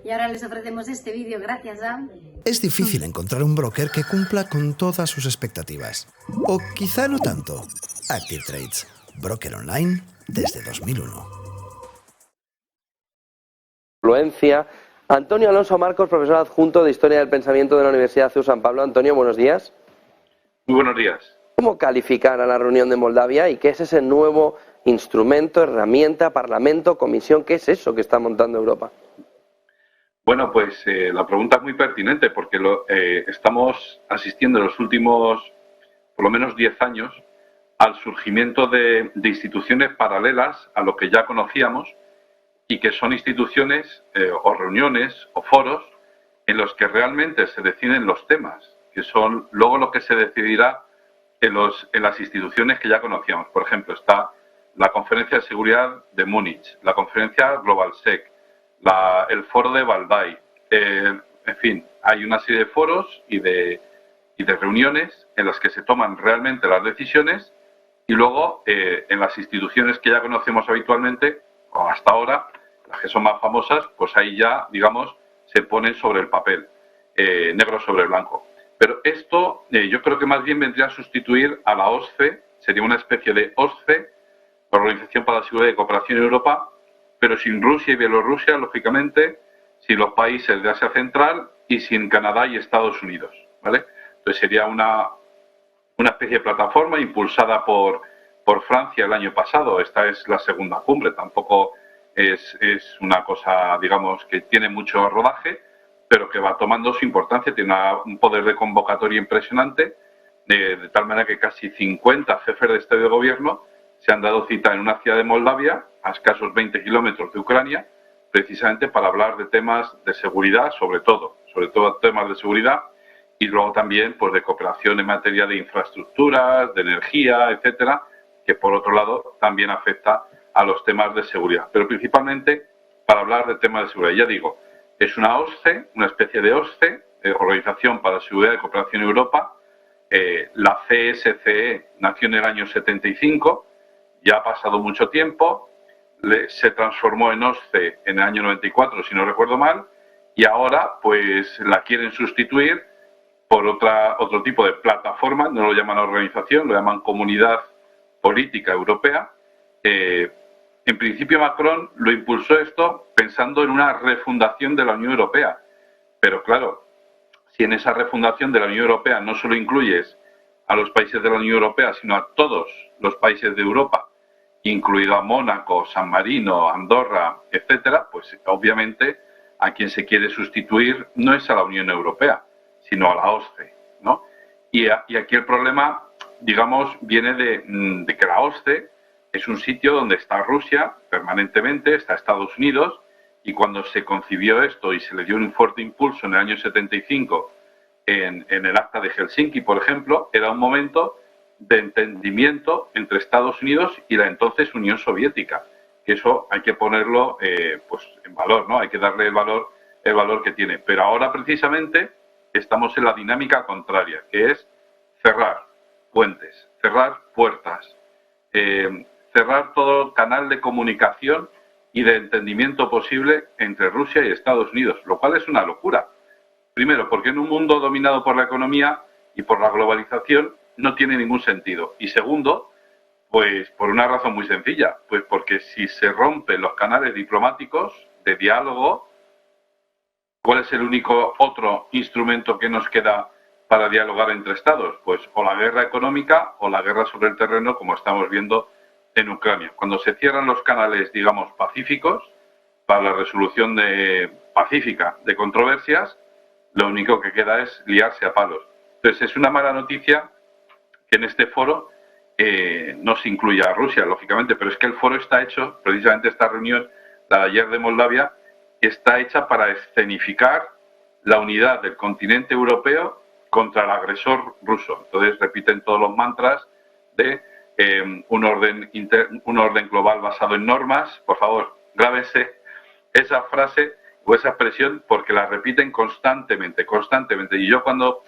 Y ahora les ofrecemos este vídeo gracias a... Es difícil encontrar un broker que cumpla con todas sus expectativas. O quizá no tanto. Active Trades, broker online desde 2001. Influencia. Antonio Alonso Marcos, profesor adjunto de Historia del Pensamiento de la Universidad CEU San Pablo. Antonio, buenos días. Muy buenos días. ¿Cómo calificar a la reunión de Moldavia y qué es ese nuevo instrumento, herramienta, parlamento, comisión? ¿Qué es eso que está montando Europa? Bueno, pues la pregunta es muy pertinente porque estamos asistiendo en los últimos, por lo menos 10 años, al surgimiento de instituciones paralelas a lo que ya conocíamos y que son instituciones o reuniones o foros en los que realmente se deciden los temas, que son luego lo que se decidirá en las instituciones que ya conocíamos. Por ejemplo, está la Conferencia de Seguridad de Múnich, la Conferencia GlobalSec, el Foro de Valdai. En fin, hay una serie de foros y de reuniones en las que se toman realmente las decisiones y luego en las instituciones que ya conocemos habitualmente, o hasta ahora, las que son más famosas, pues ahí ya, digamos, se ponen sobre el papel, negro sobre blanco. Pero esto yo creo que más bien vendría a sustituir a la OSCE, sería una especie de OSCE, Organización para la Seguridad y Cooperación en Europa, pero sin Rusia y Bielorrusia, lógicamente, sin los países de Asia Central y sin Canadá y Estados Unidos, ¿vale? Entonces sería una especie de plataforma impulsada por Francia el año pasado. Esta es la segunda cumbre, tampoco es una cosa, digamos, que tiene mucho rodaje, pero que va tomando su importancia, tiene un poder de convocatoria impresionante, de tal manera que casi 50 jefes de Estado y de Gobierno se han dado cita en una ciudad de Moldavia, a escasos 20 kilómetros de Ucrania, precisamente para hablar de temas de seguridad, sobre todo temas de seguridad, y luego también pues de cooperación en materia de infraestructuras, de energía, etcétera, que por otro lado también afecta a los temas de seguridad, pero principalmente para hablar de temas de seguridad. Ya digo, es una OSCE, una especie de OSCE, Organización para la Seguridad y Cooperación en Europa. La CSCE nació en el año 75, ya ha pasado mucho tiempo, se transformó en OSCE en el año 94, si no recuerdo mal, y ahora pues la quieren sustituir por otro tipo de plataforma, no lo llaman organización, lo llaman Comunidad Política Europea. En principio Macron lo impulsó esto pensando en una refundación de la Unión Europea, pero claro, si en esa refundación de la Unión Europea no solo incluyes a los países de la Unión Europea, sino a todos los países de Europa, incluido a Mónaco, San Marino, Andorra, etcétera, pues obviamente a quien se quiere sustituir no es a la Unión Europea, sino a la OSCE, ¿no? Y aquí el problema, digamos, viene de que la OSCE es un sitio donde está Rusia permanentemente, está Estados Unidos, y cuando se concibió esto y se le dio un fuerte impulso en el año 75 en el Acta de Helsinki, por ejemplo, era un momento de entendimiento entre Estados Unidos y la entonces Unión Soviética, que eso hay que ponerlo pues en valor, ¿no? Hay que darle el valor que tiene. Pero ahora precisamente estamos en la dinámica contraria, que es cerrar puentes, cerrar puertas, cerrar todo canal de comunicación y de entendimiento posible entre Rusia y Estados Unidos, lo cual es una locura. Primero, porque en un mundo dominado por la economía y por la globalización no tiene ningún sentido. Y segundo, pues por una razón muy sencilla, pues porque si se rompen los canales diplomáticos de diálogo, ¿cuál es el único otro instrumento que nos queda para dialogar entre Estados? Pues o la guerra económica o la guerra sobre el terreno, como estamos viendo en Ucrania. Cuando se cierran los canales, digamos, pacíficos, para la resolución pacífica de controversias, lo único que queda es liarse a palos. Entonces es una mala noticia que en este foro no se incluya a Rusia, lógicamente, pero es que el foro está hecho, precisamente esta reunión, la de ayer de Moldavia, está hecha para escenificar la unidad del continente europeo contra el agresor ruso. Entonces repiten todos los mantras de un orden global basado en normas. Por favor, grábense esa frase o esa expresión porque la repiten constantemente. Y yo cuando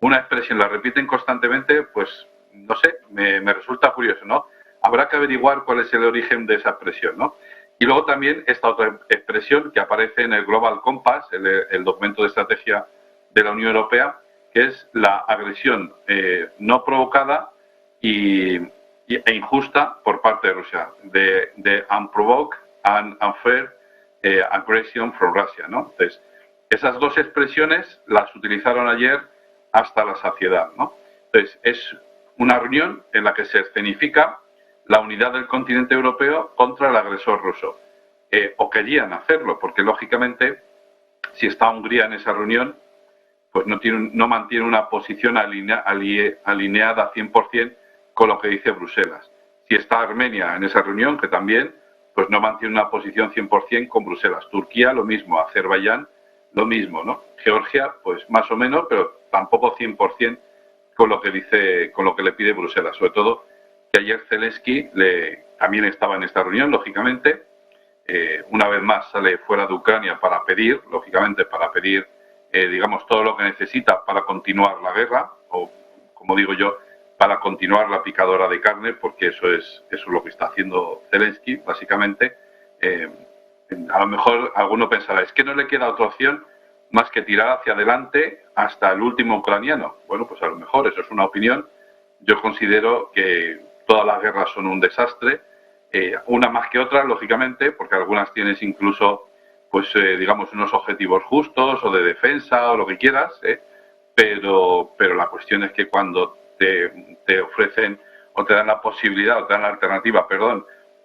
una expresión la repiten constantemente, pues no sé, me resulta curioso, ¿no? Habrá que averiguar cuál es el origen de esa expresión, ¿no? Y luego también esta otra expresión que aparece en el Global Compass, el documento de estrategia de la Unión Europea, que es la agresión no provocada e injusta por parte de Rusia, de unprovoked and unfair aggression from Russia, ¿no? Entonces, esas dos expresiones las utilizaron ayer hasta la saciedad, ¿no? Entonces, es una reunión en la que se escenifica la unidad del continente europeo contra el agresor ruso. O querían hacerlo, porque lógicamente, si está Hungría en esa reunión, pues no mantiene una posición alineada 100% con lo que dice Bruselas. Si está Armenia en esa reunión, que también, pues no mantiene una posición 100% con Bruselas. Turquía, lo mismo. Azerbaiyán, lo mismo, ¿no? Georgia, pues más o menos, pero tampoco 100% con lo que dice, con lo que le pide Bruselas. Sobre todo que ayer Zelensky también estaba en esta reunión, lógicamente. Una vez más sale fuera de Ucrania para pedir, digamos, todo lo que necesita para continuar la guerra, o como digo yo, para continuar la picadora de carne, porque eso es lo que está haciendo Zelensky, básicamente. A lo mejor alguno pensará, es que no le queda otra opción más que tirar hacia adelante hasta el último ucraniano. Bueno, pues a lo mejor eso es una opinión. Yo considero que todas las guerras son un desastre, una más que otra, lógicamente, porque algunas tienes incluso, pues digamos, unos objetivos justos o de defensa o lo que quieras, pero la cuestión es que cuando te ofrecen o te dan la posibilidad o te dan la alternativa,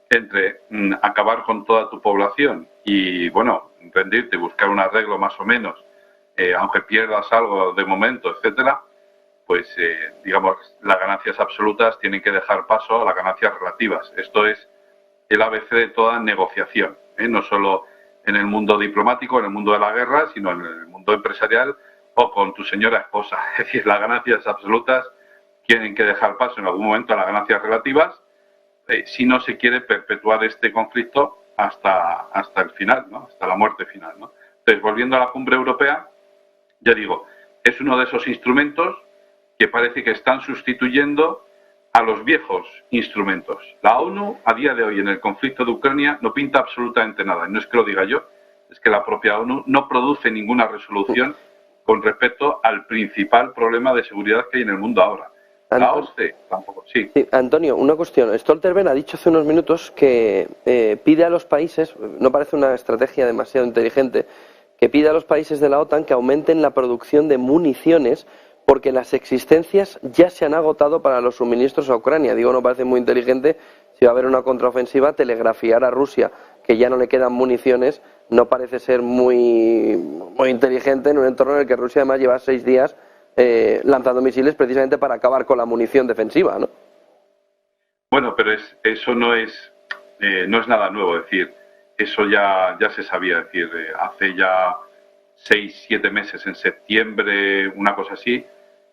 entre acabar con toda tu población y, bueno, rendirte, buscar un arreglo más o menos, aunque pierdas algo de momento, etcétera, pues, digamos, las ganancias absolutas tienen que dejar paso a las ganancias relativas. Esto es el ABC de toda negociación, no solo en el mundo diplomático, en el mundo de la guerra, sino en el mundo empresarial o con tu señora esposa. Es decir, las ganancias absolutas tienen que dejar paso en algún momento a las ganancias relativas, si no se quiere perpetuar este conflicto hasta el final, ¿no? Hasta la muerte final, ¿no? Entonces, volviendo a la cumbre europea, ya digo, es uno de esos instrumentos que parece que están sustituyendo a los viejos instrumentos. La ONU, a día de hoy, en el conflicto de Ucrania, no pinta absolutamente nada. No es que lo diga yo, es que la propia ONU no produce ninguna resolución con respecto al principal problema de seguridad que hay en el mundo ahora. La OSCE tampoco, sí. Antonio, una cuestión. Stoltenberg ha dicho hace unos minutos que pide a los países, no parece una estrategia demasiado inteligente, que pide a los países de la OTAN que aumenten la producción de municiones porque las existencias ya se han agotado para los suministros a Ucrania. Digo, no parece muy inteligente, si va a haber una contraofensiva, telegrafiar a Rusia que ya no le quedan municiones, no parece ser muy inteligente en un entorno en el que Rusia además lleva 6 días lanzando misiles precisamente para acabar con la munición defensiva, ¿no? Bueno, pero eso no es nada nuevo, es decir, eso ya se sabía, es decir, hace ya 6, 7 meses, en septiembre, una cosa así,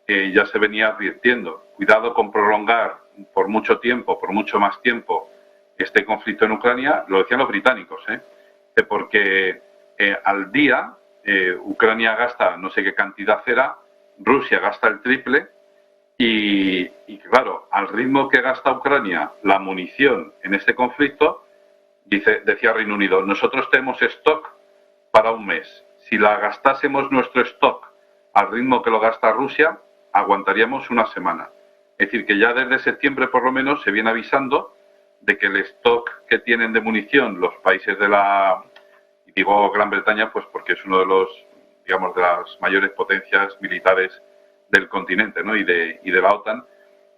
ya se venía advirtiendo. Cuidado con prolongar por mucho tiempo, por mucho más tiempo, este conflicto en Ucrania, lo decían los británicos, porque al día Ucrania gasta no sé qué cantidad era, Rusia gasta el triple y claro, al ritmo que gasta Ucrania la munición en este conflicto, decía Reino Unido, nosotros tenemos stock para un mes. Si la gastásemos nuestro stock al ritmo que lo gasta Rusia, aguantaríamos una semana. Es decir, que ya desde septiembre por lo menos se viene avisando de que el stock que tienen de munición los países de y digo Gran Bretaña, pues porque es uno de los, digamos, de las mayores potencias militares del continente, ¿no? y de la OTAN,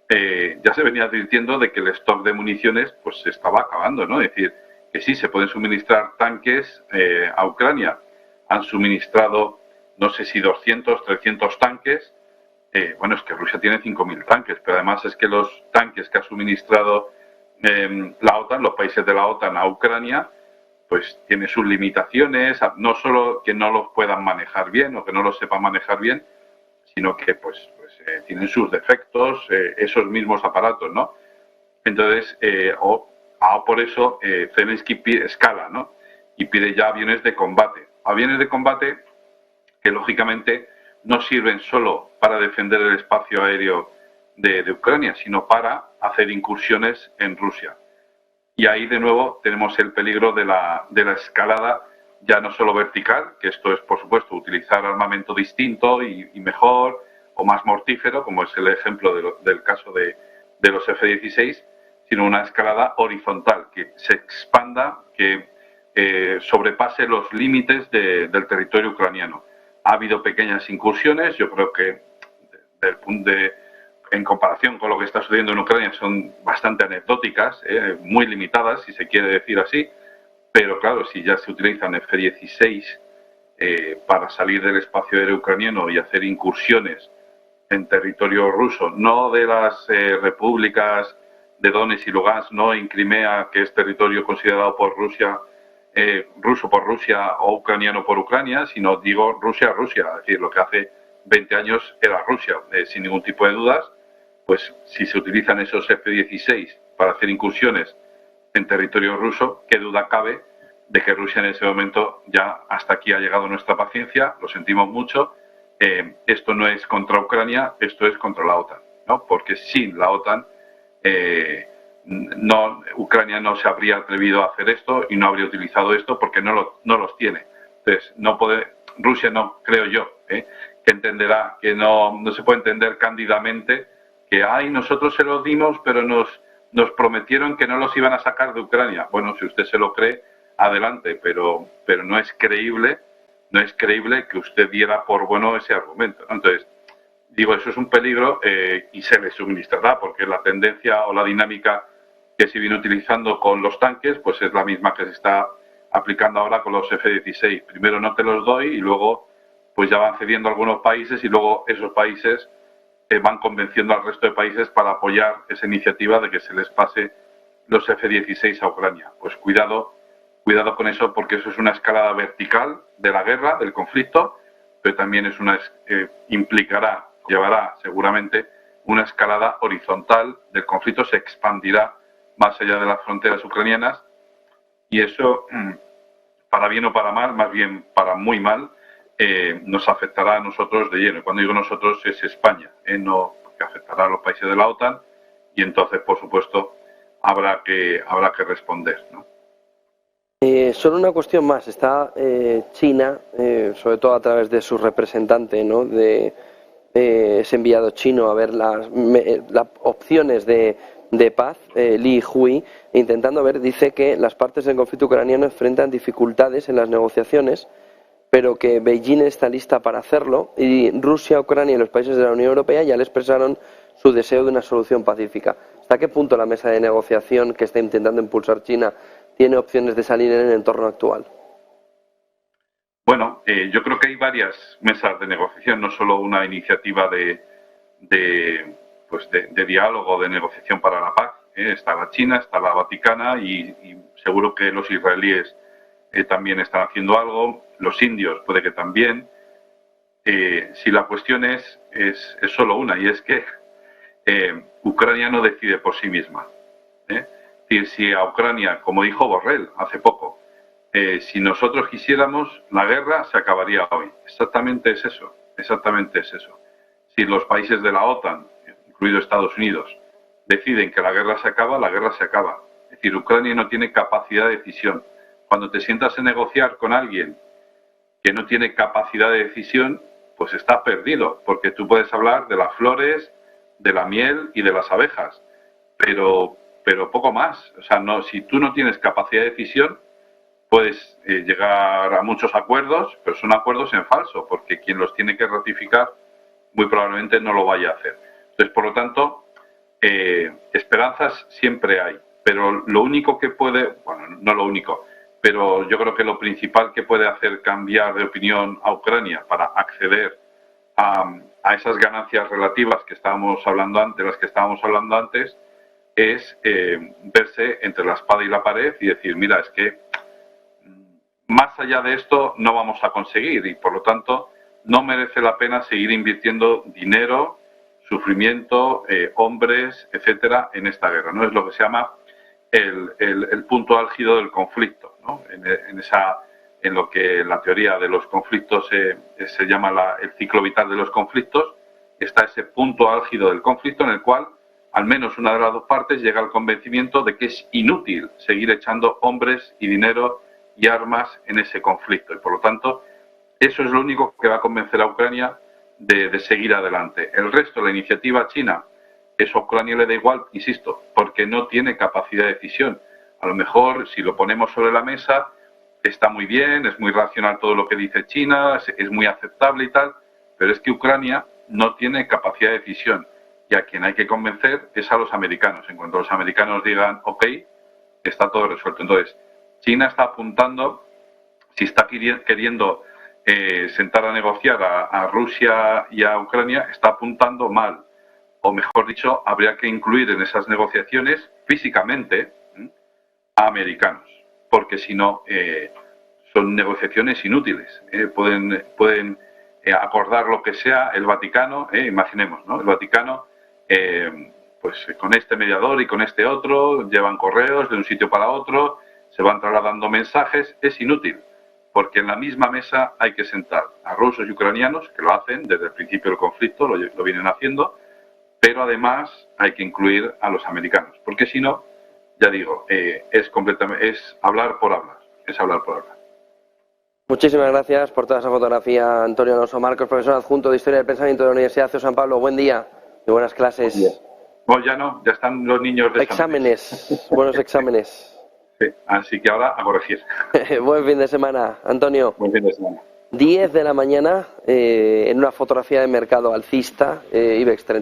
ya se venía advirtiendo de que el stock de municiones pues se estaba acabando, ¿no? Es decir, que sí, se pueden suministrar tanques a Ucrania. Han suministrado, no sé si 200, 300 tanques. Bueno, es que Rusia tiene 5.000 tanques, pero además es que los tanques que ha suministrado la OTAN, los países de la OTAN a Ucrania, pues tiene sus limitaciones, no solo que no los puedan manejar bien o que no los sepan manejar bien, sino que pues tienen sus defectos, esos mismos aparatos, ¿no? Entonces, por eso Zelensky escala, ¿no? Y pide ya aviones de combate. Aviones de combate que lógicamente no sirven solo para defender el espacio aéreo de Ucrania, sino para hacer incursiones en Rusia. Y ahí de nuevo tenemos el peligro de la escalada, ya no solo vertical, que esto es por supuesto utilizar armamento distinto y mejor o más mortífero, como es el ejemplo del caso de los F-16, sino una escalada horizontal, que se expanda, que sobrepase los límites del territorio ucraniano. Ha habido pequeñas incursiones, yo creo que en comparación con lo que está sucediendo en Ucrania son bastante anecdóticas, muy limitadas, si se quiere decir así, pero claro, si ya se utilizan F-16 para salir del espacio aéreo ucraniano y hacer incursiones en territorio ruso, no de las repúblicas de Donetsk y Lugansk, no en Crimea, que es territorio considerado por Rusia, ruso por Rusia o ucraniano por Ucrania, sino digo Rusia, es decir, lo que hace 20 años era Rusia, sin ningún tipo de dudas. Pues si se utilizan esos F-16 para hacer incursiones en territorio ruso, qué duda cabe de que Rusia en ese momento ya hasta aquí ha llegado nuestra paciencia, lo sentimos mucho, esto no es contra Ucrania, esto es contra la OTAN, ¿no? Porque sin la OTAN Ucrania no se habría atrevido a hacer esto y no habría utilizado esto porque no los tiene. Entonces, Rusia no creo yo, que entenderá que no se puede entender cándidamente que nosotros se los dimos, pero nos prometieron que no los iban a sacar de Ucrania. Bueno, si usted se lo cree, adelante, pero no es creíble que usted diera por bueno ese argumento, ¿no? Entonces, digo, eso es un peligro y se le suministrará, porque la tendencia o la dinámica que se viene utilizando con los tanques, pues es la misma que se está aplicando ahora con los F-16. Primero no te los doy y luego pues ya van cediendo algunos países y luego esos países van convenciendo al resto de países para apoyar esa iniciativa de que se les pase los F-16 a Ucrania. Pues cuidado con eso, porque eso es una escalada vertical de la guerra, del conflicto, pero también es llevará seguramente una escalada horizontal del conflicto, se expandirá más allá de las fronteras ucranianas y eso, para bien o para mal, más bien para muy mal, nos afectará a nosotros de lleno. Cuando digo nosotros es España, no, porque afectará a los países de la OTAN y entonces, por supuesto, habrá que responder, ¿no? Solo una cuestión más. Está China, sobre todo a través de su representante, ¿no? de ese enviado chino a ver las opciones de paz, Li Hui, intentando ver, dice que las partes del conflicto ucraniano enfrentan dificultades en las negociaciones, pero que Beijing está lista para hacerlo y Rusia, Ucrania y los países de la Unión Europea ya le expresaron su deseo de una solución pacífica. ¿Hasta qué punto la mesa de negociación que está intentando impulsar China tiene opciones de salir en el entorno actual? Bueno, yo creo que hay varias mesas de negociación, no solo una iniciativa de diálogo, de negociación para la paz. Está la China, está la Vaticana y seguro que los israelíes también están haciendo algo, los indios puede que también. Si la cuestión es solo una, y es que Ucrania no decide por sí misma. Es decir, si a Ucrania, como dijo Borrell hace poco, si nosotros quisiéramos, la guerra se acabaría hoy. Exactamente es eso. Si los países de la OTAN, incluido Estados Unidos, deciden que la guerra se acaba, la guerra se acaba. Es decir, Ucrania no tiene capacidad de decisión. Cuando te sientas a negociar con alguien que no tiene capacidad de decisión, pues estás perdido, porque tú puedes hablar de las flores, de la miel y de las abejas, pero poco más. O sea, si tú no tienes capacidad de decisión, puedes llegar a muchos acuerdos, pero son acuerdos en falso, porque quien los tiene que ratificar muy probablemente no lo vaya a hacer. Entonces, por lo tanto, esperanzas siempre hay, pero lo único que puede, bueno, no lo único, pero yo creo que lo principal que puede hacer cambiar de opinión a Ucrania para acceder a esas ganancias relativas que estábamos hablando antes, es verse entre la espada y la pared y decir, mira, es que más allá de esto no vamos a conseguir y por lo tanto no merece la pena seguir invirtiendo dinero, sufrimiento, hombres, etcétera, en esta guerra, ¿no? Es lo que se llama el punto álgido del conflicto, ¿no? En lo que la teoría de los conflictos se llama el ciclo vital de los conflictos, está ese punto álgido del conflicto en el cual al menos una de las dos partes llega al convencimiento de que es inútil seguir echando hombres y dinero y armas en ese conflicto. Y por lo tanto, eso es lo único que va a convencer a Ucrania de seguir adelante. El resto, la iniciativa china, eso a Ucrania le da igual, insisto, porque no tiene capacidad de decisión. A lo mejor, si lo ponemos sobre la mesa, está muy bien, es muy racional todo lo que dice China, es muy aceptable y tal, pero es que Ucrania no tiene capacidad de decisión. Y a quien hay que convencer es a los americanos. En cuanto los americanos digan, ok, está todo resuelto. Entonces, China está apuntando, si está queriendo sentar a negociar a Rusia y a Ucrania, está apuntando mal. O mejor dicho, habría que incluir en esas negociaciones físicamente a americanos, porque si no, son negociaciones inútiles. Pueden acordar lo que sea el Vaticano, imaginemos, ¿no? El Vaticano, pues con este mediador y con este otro, llevan correos de un sitio para otro, se van trasladando mensajes, es inútil, porque en la misma mesa hay que sentar a rusos y ucranianos, que lo hacen desde el principio del conflicto, lo vienen haciendo, pero además hay que incluir a los americanos, porque si no, ya digo, es hablar por hablar, Muchísimas gracias por toda esa fotografía, Antonio Alonso Marcos, profesor adjunto de Historia del Pensamiento de la Universidad de San Pablo. Buen día y buenas clases. Bueno, ya no, ya están los niños de exámenes, buenos exámenes. Sí, así que ahora a corregir. Buen fin de semana, Antonio. Buen fin de semana. 10 de la mañana, en una fotografía de mercado alcista, IBEX 30.